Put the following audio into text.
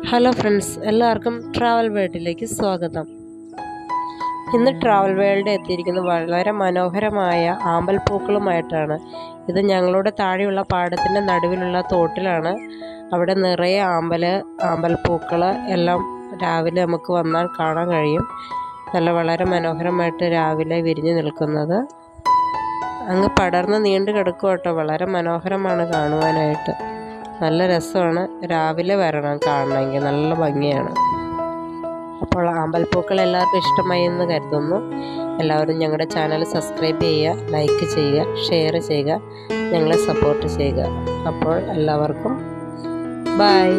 Hello friends, എല്ലാവർക്കും travel വേൾഡിലേക്ക് സ്വാഗതം. ഇന്ന് ട്രാവൽ വേൾഡ് എത്തിയിരിക്കുന്നത് വളരെ മനോഹരമായ ആമ്പൽപ്പൂക്കളുമായിട്ടാണ്. ഇത് ഞങ്ങളുടെ താഴെയുള്ള പാടത്തിൻ്റെ നടുവിലുള്ള തോട്ടിലാണ്. അവിടെ നിറയെ ആമ്പൽപ്പൂക്കൾ എല്ലാം രാവിലെ നമുക്ക് വന്നാൽ കാണാൻ കഴിയും. വളരെ മനോഹരമായിട്ട് രാവിലെ വിരിഞ്ഞു നിൽക്കുന്നത് അങ്ങ് പടർന്ന് നീണ്ടു കിടക്കുക കേട്ടോ. വളരെ മനോഹരമാണ് കാണുവാനായിട്ട്. നല്ല രസമാണ്. രാവിലെ വരണം കാണണമെങ്കിൽ, നല്ല ഭംഗിയാണ്. അപ്പോൾ ആമ്പൽപ്പൂക്കൾ എല്ലാവർക്കും ഇഷ്ടമായി എന്ന് കരുതുന്നു. എല്ലാവരും ഞങ്ങളുടെ ചാനൽ സബ്സ്ക്രൈബ് ചെയ്യുക, ലൈക്ക് ചെയ്യുക, ഷെയർ ചെയ്യുക, ഞങ്ങളെ സപ്പോർട്ട് ചെയ്യുക. അപ്പോൾ എല്ലാവർക്കും ബൈ.